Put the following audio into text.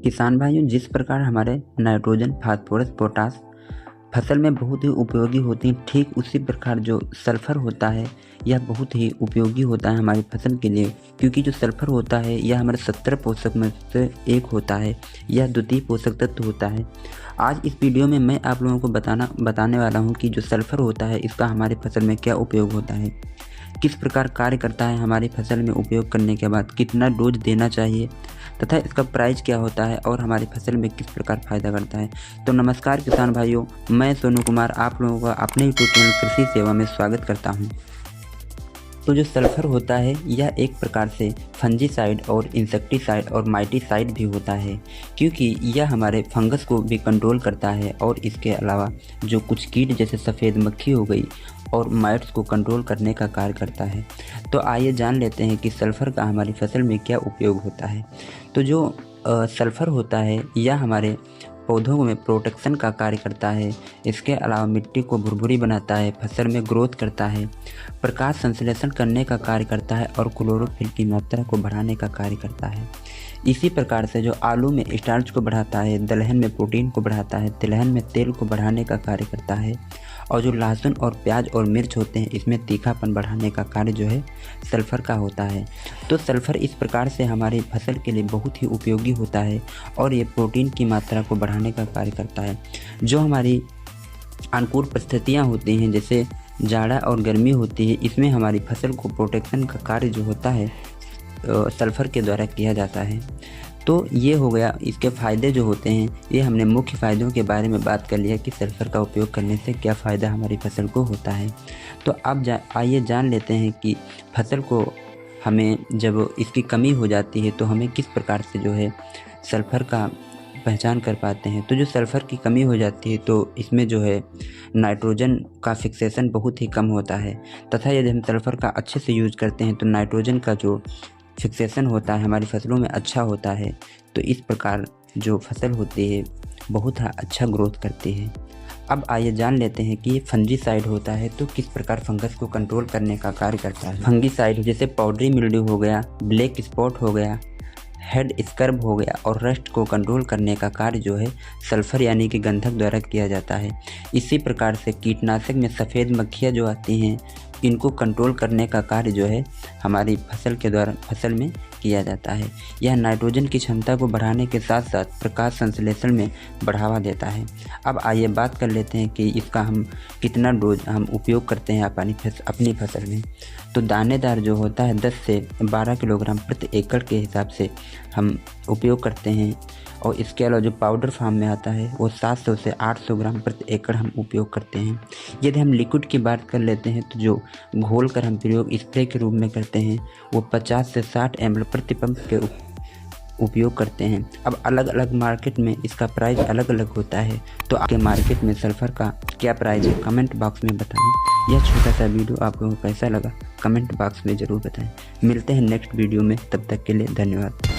किसान भाइयों, जिस प्रकार हमारे नाइट्रोजन, फास्फोरस, पोटास फसल में बहुत ही उपयोगी होती हैं, ठीक उसी प्रकार जो सल्फ़र होता है यह बहुत ही उपयोगी होता है हमारी फसल के लिए, क्योंकि जो सल्फ़र होता है यह हमारे 70 पोषक में से एक होता है। यह द्वितीय पोषक तत्व होता है। आज इस वीडियो में मैं आप लोगों को बताने वाला हूँ कि जो सल्फ़र होता है इसका हमारी फसल में क्या उपयोग होता है, किस प्रकार कार्य करता है, हमारी फसल में उपयोग करने के बाद कितना डोज देना चाहिए तथा इसका प्राइस क्या होता है और हमारी फसल में किस प्रकार फ़ायदा करता है। तो नमस्कार किसान भाइयों, मैं सोनू कुमार आप लोगों का अपने यूट्यूब चैनल कृषि सेवा में स्वागत करता हूं। तो जो सल्फ़र होता है यह एक प्रकार से फंजीसाइड और इंसेक्टिसाइड और माइटिसाइड भी होता है, क्योंकि यह हमारे फंगस को भी कंट्रोल करता है और इसके अलावा जो कुछ कीट जैसे सफ़ेद मक्खी हो गई और माइट्स को कंट्रोल करने का कार्य करता है। तो आइए जान लेते हैं कि सल्फ़र का हमारी फसल में क्या उपयोग होता है। तो जो सल्फ़र होता है यह हमारे पौधों में प्रोटेक्शन का कार्य करता है। इसके अलावा मिट्टी को भुरभुरी बनाता है, फसल में ग्रोथ करता है, प्रकाश संश्लेषण करने का कार्य करता है और क्लोरोफिल की मात्रा को बढ़ाने का कार्य करता है। इसी प्रकार से जो आलू में स्टार्च को बढ़ाता है, दलहन में प्रोटीन को बढ़ाता है, तिलहन में तेल को बढ़ाने का कार्य करता है और जो लहसुन और प्याज और मिर्च होते हैं इसमें तीखापन बढ़ाने का कार्य जो है सल्फ़र का होता है। तो सल्फ़र इस प्रकार से हमारी फसल के लिए बहुत ही उपयोगी होता है और ये प्रोटीन की मात्रा को बढ़ाने का कार्य करता है। जो हमारी अनुकूल परिस्थितियाँ होती हैं जैसे जाड़ा और गर्मी होती है, इसमें हमारी फसल को प्रोटेक्शन का कार्य जो होता है सल्फ़र के द्वारा किया जाता है। तो ये हो गया इसके फ़ायदे जो होते हैं, ये हमने मुख्य फ़ायदों के बारे में बात कर लिया कि सल्फ़र का उपयोग करने से क्या फ़ायदा हमारी फसल को होता है। तो अब आइए जान लेते हैं कि फसल को हमें जब इसकी कमी हो जाती है तो हमें किस प्रकार से जो है सल्फ़र का पहचान कर पाते हैं। तो जो सल्फ़र की कमी हो जाती है तो इसमें जो है नाइट्रोजन का फिक्सेशन बहुत ही कम होता है तथा यदि हम सल्फ़र का अच्छे से यूज़ करते हैं तो नाइट्रोजन का जो फिक्सेशन होता है हमारी फसलों में अच्छा होता है। तो इस प्रकार जो फसल होती है बहुत अच्छा ग्रोथ करती है। अब आइए जान लेते हैं कि ये फंजीसाइड होता है तो किस प्रकार फंगस को कंट्रोल करने का कार्य करता है। फंजीसाइड जैसे पाउडरी मिल्ड्यू हो गया, ब्लैक स्पॉट हो गया, हेड स्कर्ब हो गया और रस्ट को कंट्रोल करने का कार्य जो है सल्फ़र यानी कि गंधक द्वारा किया जाता है। इसी प्रकार से कीटनाशक में सफ़ेद मक्खियाँ जो आती हैं इनको कंट्रोल करने का कार्य जो है हमारी फसल के द्वारा फसल में किया जाता है। यह नाइट्रोजन की क्षमता को बढ़ाने के साथ साथ प्रकाश संश्लेषण में बढ़ावा देता है। अब आइए बात कर लेते हैं कि इसका हम कितना डोज हम उपयोग करते हैं अपनी फसल में। तो दानेदार जो होता है 10 से 12 किलोग्राम प्रति एकड़ के हिसाब से हम उपयोग करते हैं और इसके अलावा जो पाउडर फॉर्म में आता है वो 700 से 800 ग्राम प्रति एकड़ हम उपयोग करते हैं। यदि हम लिक्विड की बात कर लेते हैं तो जो घोल कर हम प्रयोग स्प्रे के रूप में करते हैं वो 50 से 60 ml प्रति पंप के उपयोग करते हैं। अब अलग अलग मार्केट में इसका प्राइस अलग अलग होता है। तो आपके मार्केट में सल्फ़र का क्या प्राइस है कमेंट बॉक्स में बताएं। यह छोटा सा वीडियो आप लोगों को कैसा लगा कमेंट बॉक्स में ज़रूर बताएं। मिलते हैं नेक्स्ट वीडियो में, तब तक के लिए धन्यवाद।